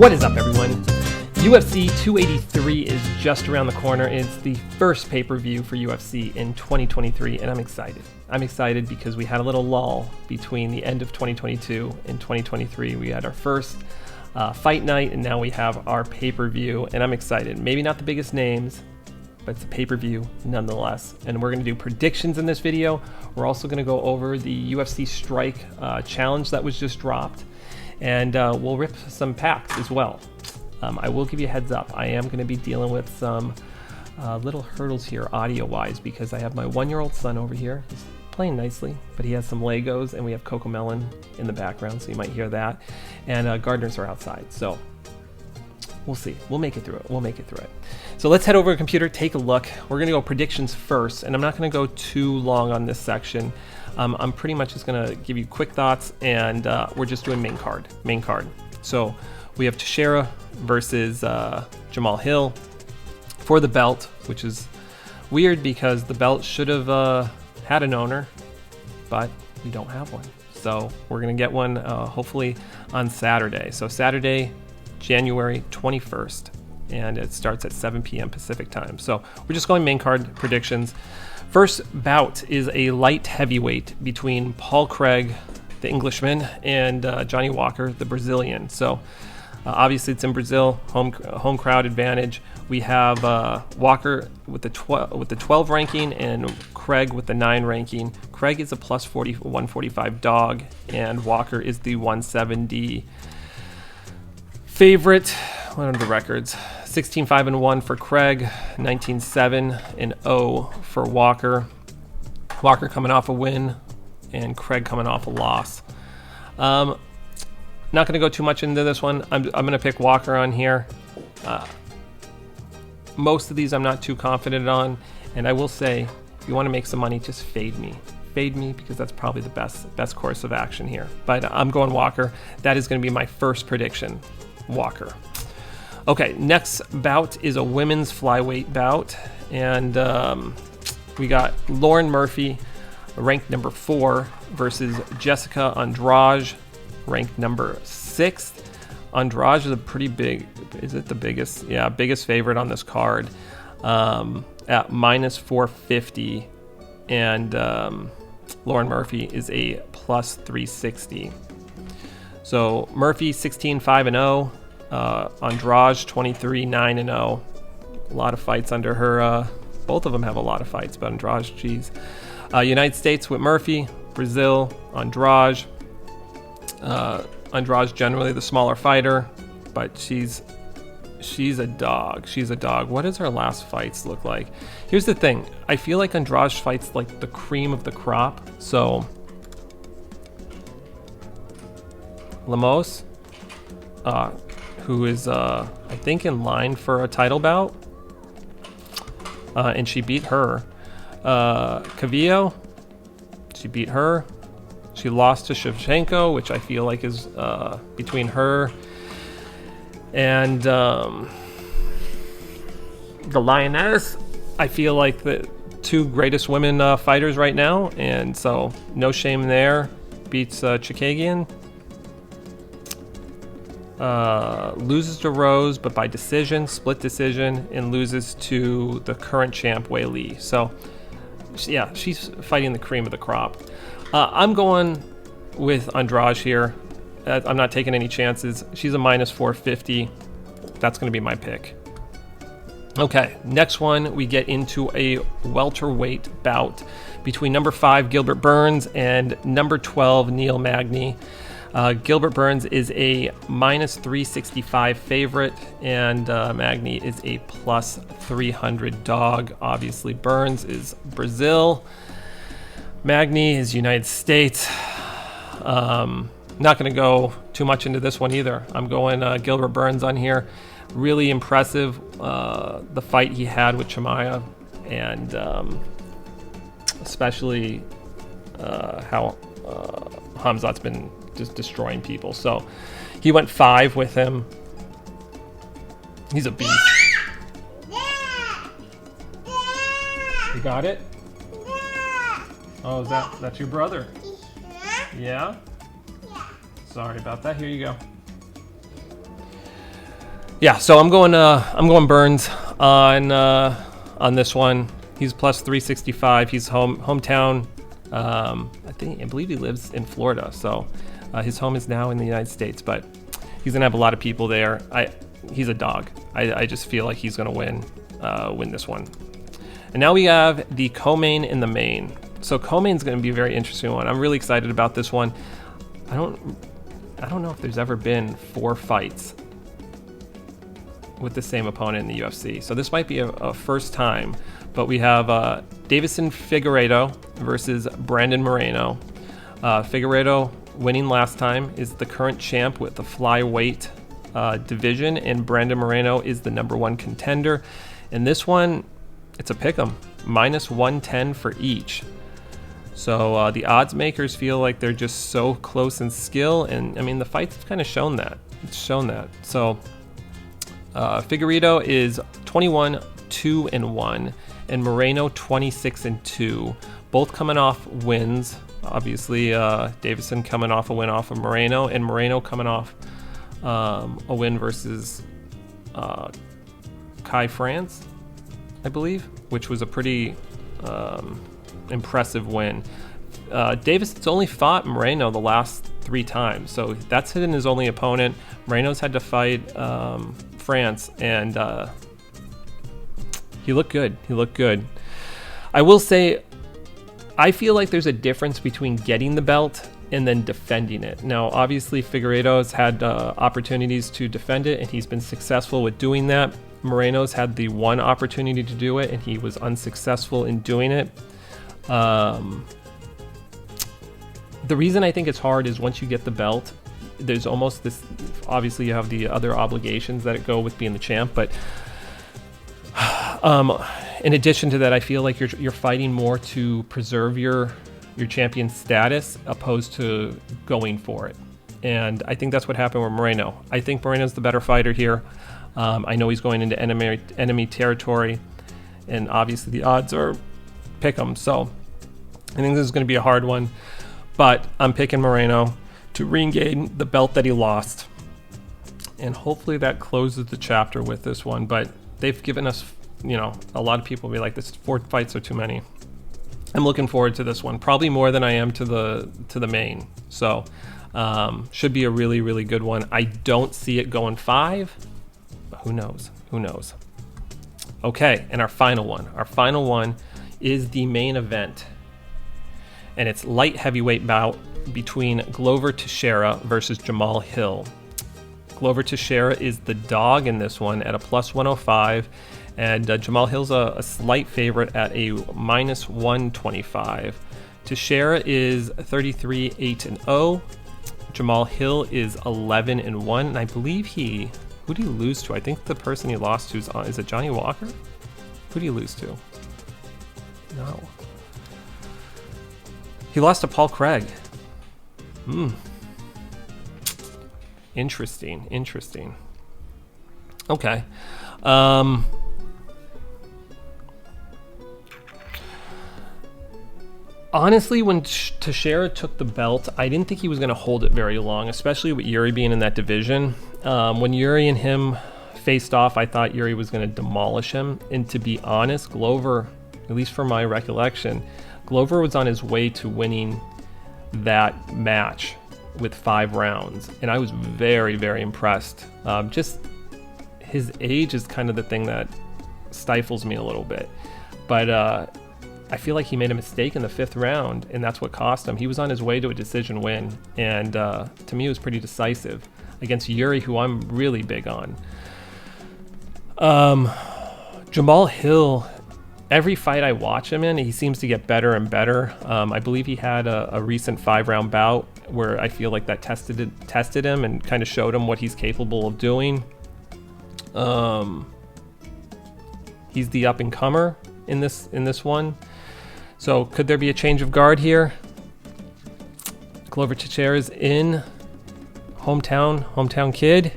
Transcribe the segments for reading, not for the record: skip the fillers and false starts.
What is up, everyone? UFC 283 is just around the corner. It's the first pay-per-view for UFC in 2023, and I'm excited. I'm excited because we had a little lull between the end of 2022 and 2023. We had our first fight night, and now we have our pay-per-view, and I'm excited. Maybe not the biggest names, but it's a pay-per-view nonetheless. And we're going to do predictions in this video. We're also going to go over the UFC Strike challenge that was just dropped, and we'll rip some packs as well. I will give you a heads up. I am going to be dealing with some little hurdles here audio-wise because I have my 1-year-old son over here. He's playing nicely, but he has some Legos, and we have Coco Melon in the background, so you might hear that. And gardeners are outside, so we'll see. We'll make it through it. So let's head over to the computer, take a look. We're going to go predictions first, and I'm not going to go too long on this section. I'm pretty much just going to give you quick thoughts, and we're just doing main card. So we have Teixeira versus Jamal Hill for the belt, which is weird because the belt should have had an owner, but we don't have one. So we're going to get one hopefully on Saturday. So Saturday, January 21st, and it starts at 7 p.m. Pacific time. So we're just going main card predictions. First bout is a light heavyweight between Paul Craig, the Englishman, and Johnny Walker, the Brazilian. So obviously it's in Brazil, home crowd advantage. We have Walker with the 12 ranking and Craig with the 9 ranking. Craig is a plus 145 dog, and Walker is the 170 favorite. What are the records? 16-5-1 for Craig, 19-7-0 for Walker. Walker coming off a win, and Craig coming off a loss. Not going to go too much into this one. I'm going to pick Walker on here. Most of these I'm not too confident on, and I will say, if you want to make some money, just fade me. Fade me because that's probably the best course of action here. But I'm going Walker. That is going to be my first prediction. Walker. Okay, next bout is a women's flyweight bout, and we got Lauren Murphy, ranked number 4, versus Jessica Andrade, ranked number 6. Andrade is a pretty big, is it the biggest? Yeah, biggest favorite on this card at minus 450, and Lauren Murphy is a plus 360. So Murphy 16-5-0, Andrade 23-9-0. A lot of fights under her. Both of them have a lot of fights, but Andrade, geez. United States with Murphy, Brazil, Andrade. Andrade's generally the smaller fighter, but she's a dog. She's a dog. What does her last fights look like? Here's the thing. I feel like Andrade fights like the cream of the crop. So Lemos, who is I think in line for a title bout, and she beat her. Cavillo, she beat her. She lost to Shevchenko, which I feel like is between her and the Lioness. I feel like the two greatest women fighters right now, and so no shame there. Beats Chikagian. Loses to Rose, but by decision, split decision, and loses to the current champ, Wei Li. So, yeah, she's fighting the cream of the crop. I'm going with Andrade here. I'm not taking any chances. She's a minus 450. That's going to be my pick. Okay, next one, we get into a welterweight bout between number 5, Gilbert Burns, and number 12, Neil Magny. Gilbert Burns is a minus 365 favorite, and Magny is a plus 300 dog. Obviously, Burns is Brazil. Magny is United States. Not going to go too much into this one either. I'm going Gilbert Burns on here. Really impressive, the fight he had with Chimaev, and especially how Hamzat's been just destroying people. So he went 5 with him. He's a beast. You got it? Oh, that's your brother? Yeah? Sorry about that. Here you go. Yeah, so I'm going Burns on this one. He's plus 365. He's hometown. I believe he lives in Florida, so his home is now in the United States, but he's gonna have a lot of people there. He's a dog. I just feel like he's gonna win this one. And now we have the co-main and the main. So co-main's gonna be a very interesting one. I'm really excited about this one. I don't know if there's ever been 4 fights with the same opponent in the UFC. So this might be a first time, but we have Davison Figueiredo versus Brandon Moreno. Figueiredo winning last time is the current champ with the flyweight division, and Brandon Moreno is the #1 contender. And this one, it's a pick'em, -110 for each. So the odds makers feel like they're just so close in skill, and I mean the fight's kind of shown that. It's shown that. So Figueiredo is 21-2-1, and Moreno 26-2, both coming off wins. Obviously, Davison coming off a win off of Moreno, and Moreno coming off a win versus Kai France, I believe, which was a pretty impressive win. Davison's only fought Moreno the last 3 times, so that's been his only opponent. Moreno's had to fight France, and he looked good. He looked good. I will say, I feel like there's a difference between getting the belt and then defending it. Now, obviously, Figueiredo's had opportunities to defend it, and he's been successful with doing that. Moreno's had the one opportunity to do it, and he was unsuccessful in doing it. The reason I think it's hard is once you get the belt, there's almost this, obviously you have the other obligations that go with being the champ, but in addition to that, I feel like you're fighting more to preserve your champion status opposed to going for it. And I think that's what happened with Moreno. I think Moreno's the better fighter here. I know he's going into enemy territory, and obviously the odds are pick 'em. So I think this is going to be a hard one, but I'm picking Moreno to regain the belt that he lost. And hopefully that closes the chapter with this one, but they've given us, a lot of people will be like, this 4 fights are too many. I'm looking forward to this one, probably more than I am to the main. So should be a really, really good one. I don't see it going 5, but who knows? Who knows? Okay, and our final one is the main event, and it's light heavyweight bout between Glover Teixeira versus Jamal Hill. Glover Teixeira is the dog in this one at a +105, and Jamal Hill's a slight favorite at a -125. Teixeira is 33-8-0. Jamal Hill is 11-1, and I believe who did he lose to? I think the person he lost to is it Johnny Walker? Who did he lose to? No. He lost to Paul Craig. Interesting. Okay. Honestly, when Teixeira took the belt, I didn't think he was going to hold it very long, especially with Yuri being in that division. When Yuri and him faced off, I thought Yuri was going to demolish him. And to be honest, Glover, at least from my recollection, Glover was on his way to winning that match with 5 rounds. And I was very, very impressed. Just his age is kind of the thing that stifles me a little bit. But I feel like he made a mistake in the 5th round, and that's what cost him. He was on his way to a decision win, and to me it was pretty decisive against Yuri, who I'm really big on. Jamal Hill, every fight I watch him in, he seems to get better and better. I believe he had a recent 5-round bout where I feel like that tested him and kind of showed him what he's capable of doing. He's the up-and-comer in this one. So could there be a change of guard here? Glover Teixeira's in. Hometown kid.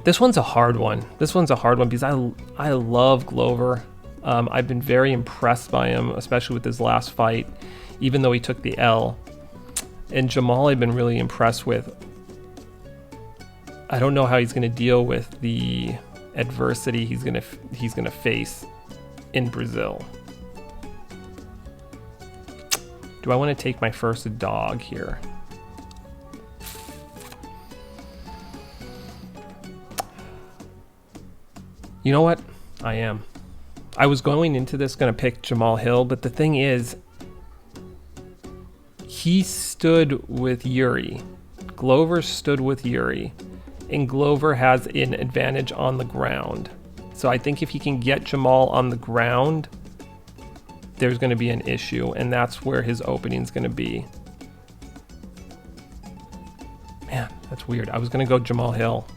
This one's a hard one. Because I love Glover. I've been very impressed by him, especially with his last fight, even though he took the L. And Jamal I've been really impressed with. I don't know how he's going to deal with the adversity he's going to face in Brazil. Do I want to take my first dog here? You know what? I am. I was going into this going to pick Jamal Hill, but the thing is, he stood with Yuri. Glover stood with Yuri, and Glover has an advantage on the ground. So I think if he can get Jamal on the ground, there's going to be an issue, and that's where his opening is going to be. Man, that's weird. I was going to go Jamal Hill.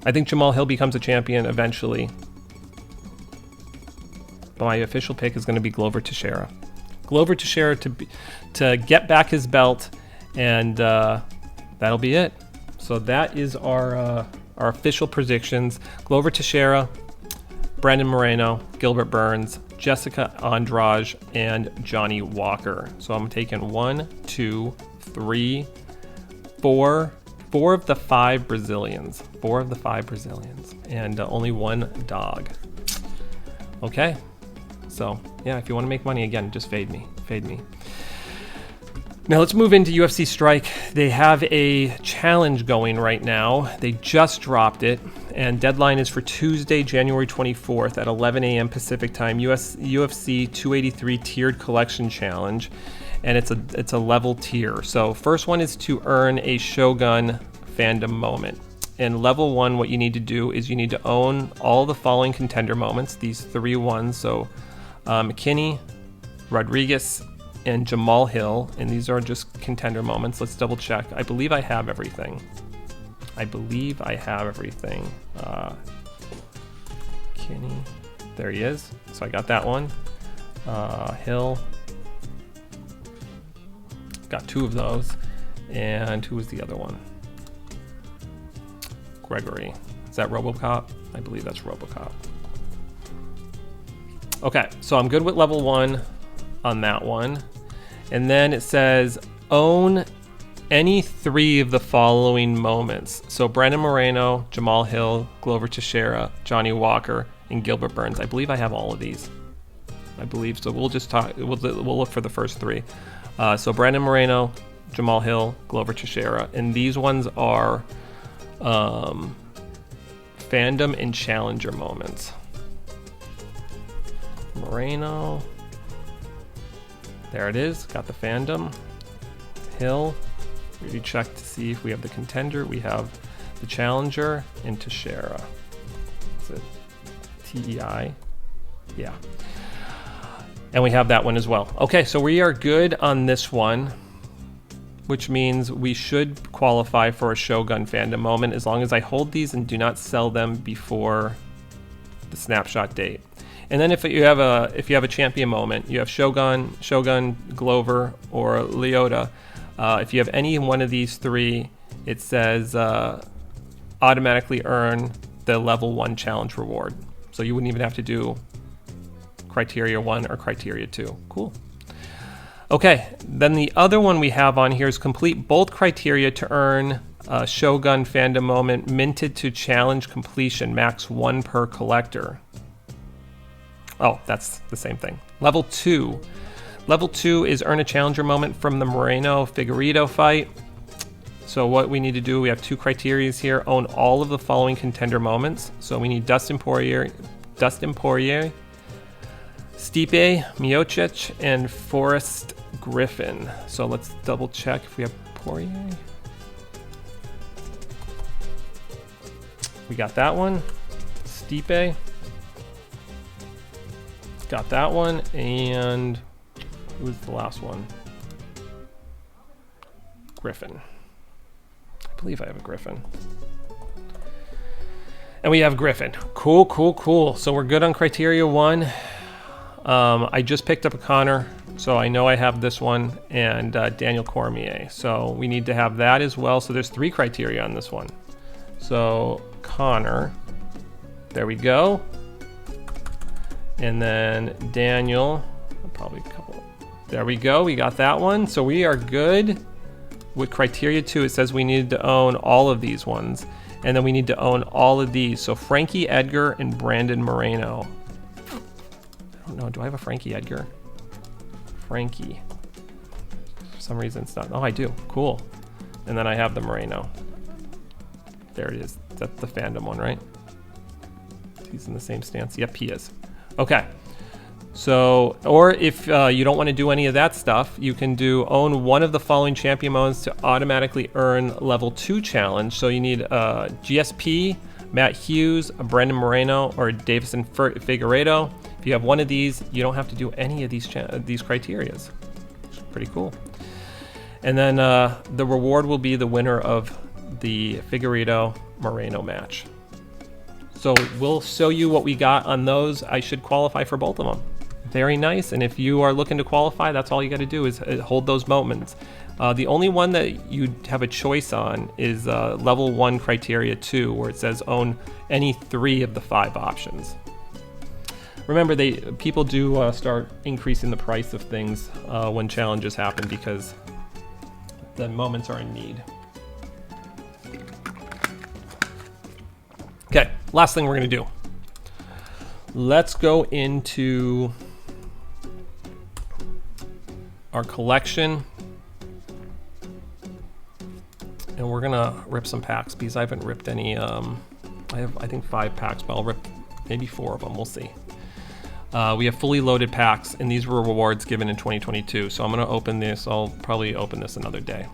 I think Jamal Hill becomes a champion eventually. But my official pick is going to be Glover Teixeira. Glover Teixeira to get back his belt, and that'll be it. So that is our official predictions. Glover Teixeira, Brandon Moreno, Gilbert Burns, Jessica Andrade, and Johnny Walker. So I'm taking 1, 2, 3, 4 of the 5 Brazilians. 4 of the 5 Brazilians, and only 1 dog. Okay. So yeah, if you want to make money, again, just fade me. Now let's move into UFC Strike. They have a challenge going right now. They just dropped it, and deadline is for Tuesday, January 24th at 11 a.m. Pacific time. UFC 283 tiered collection challenge, and it's a level tier. So first one is to earn a Shogun fandom moment. In level 1, what you need to do is you need to own all the following contender moments, these 3 ones. So McKinney, Rodriguez, and Jamal Hill, and these are just contender moments. Let's double check. I believe I have everything. Kinney, there he is. So I got that one. Hill, got 2 of those. And who was the other one? Gregory. Is that RoboCop? I believe that's RoboCop. Okay, so I'm good with level 1 on that one. And then it says own any 3 of the following moments. So Brandon Moreno, Jamal Hill, Glover Teixeira, Johnny Walker, and Gilbert Burns. I believe I have all of these. I believe so. We'll just talk. We'll look for the first 3. So Brandon Moreno, Jamal Hill, Glover Teixeira, and these ones are fandom and challenger moments. Moreno, there it is, got the fandom. Hill, we already checked to see if we have the contender. We have the challenger, and Teixeira. Is it TEI? Yeah. And we have that one as well. Okay, so we are good on this one, which means we should qualify for a Shogun fandom moment as long as I hold these and do not sell them before the snapshot date. And then if you have a champion moment, you have Shogun, Glover, or Leota. If you have any one of these 3, it says automatically earn the level 1 challenge reward. So you wouldn't even have to do criteria 1 or criteria 2. Cool. Okay, then the other one we have on here is complete both criteria to earn a Shogun fandom moment minted to challenge completion, max 1 per collector. Oh, that's the same thing. Level 2. Level 2 is earn a challenger moment from the Moreno-Figueiredo fight. So what we need to do, we have 2 criteria here. Own all of the following contender moments. So we need Dustin Poirier, Stipe Miocic, and Forrest Griffin. So let's double check if we have Poirier. We got that one. Stipe. Got that one, and who was the last one? Griffin. I believe I have a Griffin. And we have Griffin. Cool. So we're good on criteria 1. I just picked up a Connor, so I know I have this one, and Daniel Cormier. So we need to have that as well. So there's 3 criteria on this one. So Connor, there we go. And then Daniel, probably a couple. There we go. We got that one. So we are good with criteria 2. It says we need to own all of these ones. And then we need to own all of these. So Frankie Edgar and Brandon Moreno. I don't know, do I have a Frankie Edgar? Frankie. For some reason it's not. Oh, I do. Cool. And then I have the Moreno. There it is. That's the fandom one, right? He's in the same stance. Yep, he is. Okay. So, or if you don't want to do any of that stuff, you can own one of the following champion modes to automatically earn level 2 challenge. So you need GSP, Matt Hughes, a Brandon Moreno, or Davison Figueiredo. If you have one of these, you don't have to do any of these criterias. Which is pretty cool. And then the reward will be the winner of the Figueiredo Moreno match. So we'll show you what we got on those. I should qualify for both of them. Very nice. And if you are looking to qualify, that's all you got to do is hold those moments. The only one that you have a choice on is level 1 criteria 2, where it says own any 3 of the 5 options. Remember, people do start increasing the price of things when challenges happen because the moments are in need. Okay, last thing we're gonna do. Let's go into our collection, and we're gonna rip some packs because I haven't ripped any. I have, I think, 5 packs, but I'll rip maybe 4 of them. We'll see. We have fully loaded packs, and these were rewards given in 2022. So I'm gonna open this. I'll probably open this another day.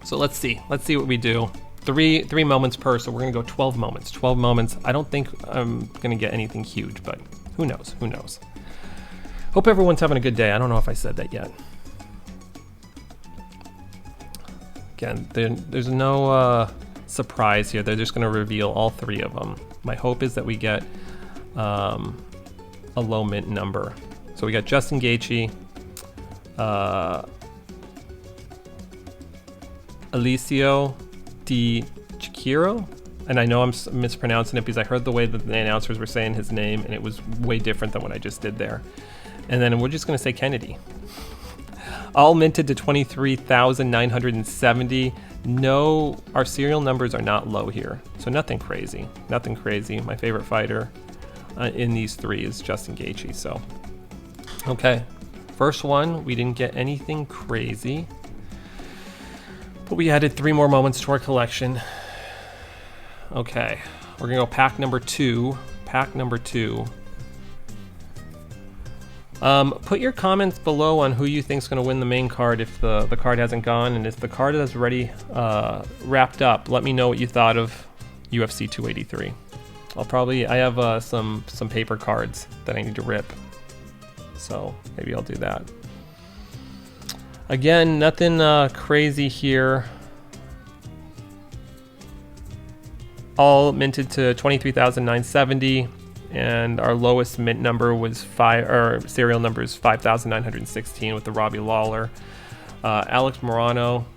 So let's see. Let's see what we do. Three moments per, so we're gonna go 12 moments. 12 moments. I don't think I'm gonna get anything huge, but who knows? Who knows? Hope everyone's having a good day. I don't know if I said that yet. Again, there's no surprise here. They're just gonna reveal all 3 of them. My hope is that we get a low mint number. So we got Justin Gaethje, Alicio Di Chikiro, and I know I'm mispronouncing it because I heard the way that the announcers were saying his name and it was way different than what I just did there. And then we're just gonna say Kennedy. All minted to 23,970. No, our serial numbers are not low here, so nothing crazy. Nothing crazy. My favorite fighter in these 3 is Justin Gaethje. So, okay, first one, we didn't get anything crazy. But we added 3 more moments to our collection. Okay, we're gonna go pack number 2. Pack number 2. Put your comments below on who you think is gonna win the main card if the card hasn't gone, and if the card is already wrapped up, let me know what you thought of UFC 283. I have some paper cards that I need to rip, so maybe I'll do that. Again, nothing crazy here. All minted to 23,970, and our lowest mint number was serial number is 5,916 with the Robbie Lawler. Alex Morano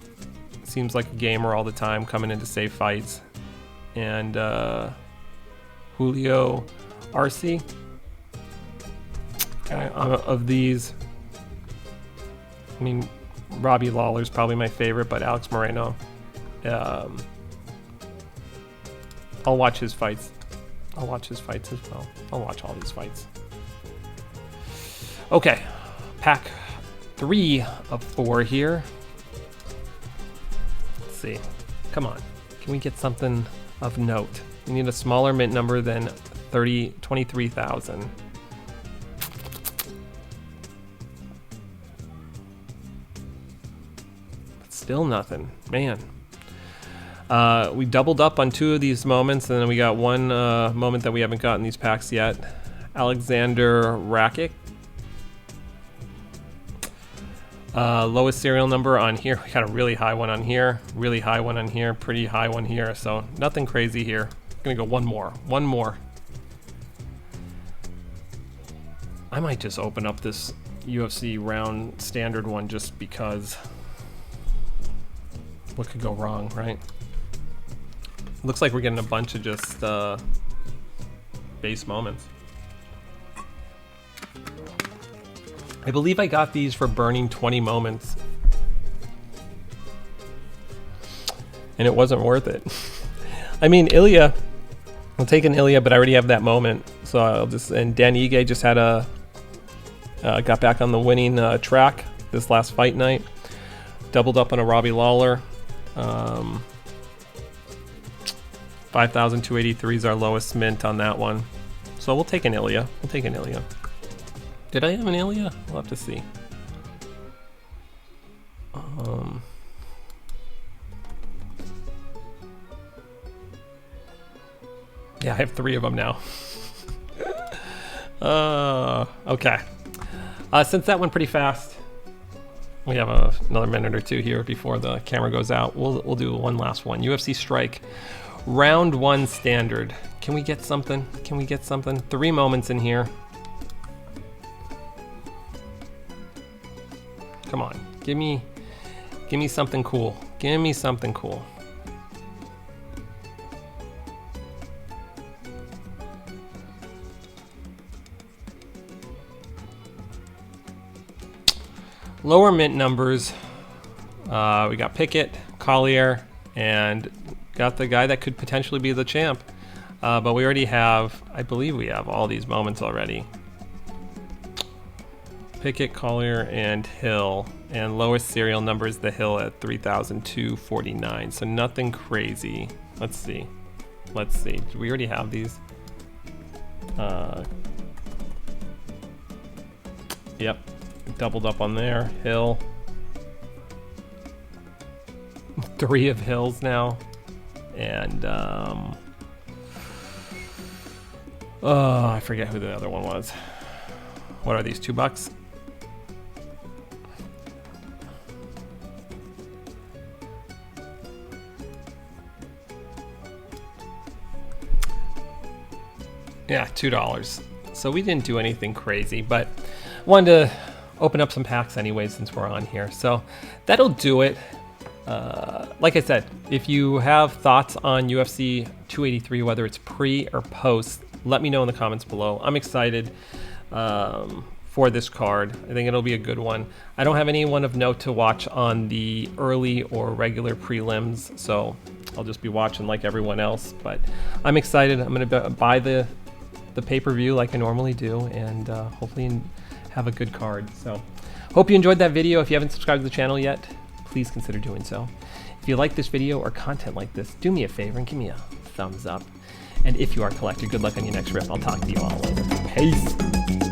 seems like a gamer all the time, coming in to save fights, and Julio Arce. Okay, of these, I mean, Robbie Lawler's probably my favorite, but Alex Moreno, I'll watch his fights. I'll watch his fights as well. I'll watch all these fights. Okay, pack 3 of 4 here. Let's see. Come on, can we get something of note? We need a smaller mint number than 23,000. Still nothing, man. We doubled up on 2 of these moments, and then we got 1 moment that we haven't gotten these packs yet. Alexander Rakic. Lowest serial number on here. We got a really high one on here, really high one on here, pretty high one here. So nothing crazy here. Gonna go one more. I might just open up this UFC round standard one just because. What could go wrong, right? Looks like we're getting a bunch of just base moments. I believe I got these for burning 20 moments, and it wasn't worth it. I mean, Ilya. I'll take an Ilya, but I already have that moment. So I'll just... And Dan Ige just had a... got back on the winning track this last fight night. Doubled up on a Robbie Lawler. 5,283 is our lowest mint on that one. So we'll take an Ilya. We'll take an Ilya. Did I have an Ilya? We'll have to see. Yeah, I have 3 of them now. Okay. Since that went pretty fast, we have another minute or 2 here before the camera goes out. We'll do one last one. UFC Strike, round 1 standard. Can we get something? Can we get something? 3 moments in here. Come on, give me something cool. Give me something cool. Lower mint numbers. We got Pickett, Collier, and got the guy that could potentially be the champ. But we already have, I believe we have all these moments already. Pickett, Collier, and Hill. And lowest serial number is the Hill at 3,249. So nothing crazy. Let's see. Let's see. Do we already have these? Yep. Doubled up on there. Hill. 3 of Hills now. And oh, I forget who the other one was. What are these, $2? Yeah, $2. So we didn't do anything crazy, but wanted to open up some packs anyway since we're on here. So that'll do it. Like I said, if you have thoughts on UFC 283, whether it's pre or post, let me know in the comments below. I'm excited for this card. I think it'll be a good one. I don't have anyone of note to watch on the early or regular prelims, so I'll just be watching like everyone else. But I'm excited. I'm going to buy the pay-per-view like I normally do, and hopefully have a good card. So hope you enjoyed that video. If you haven't subscribed to the channel yet, please consider doing so. If you like this video or content like this, do me a favor and give me a thumbs up. And if you are a collector, good luck on your next rip. I'll talk to you all later. Peace.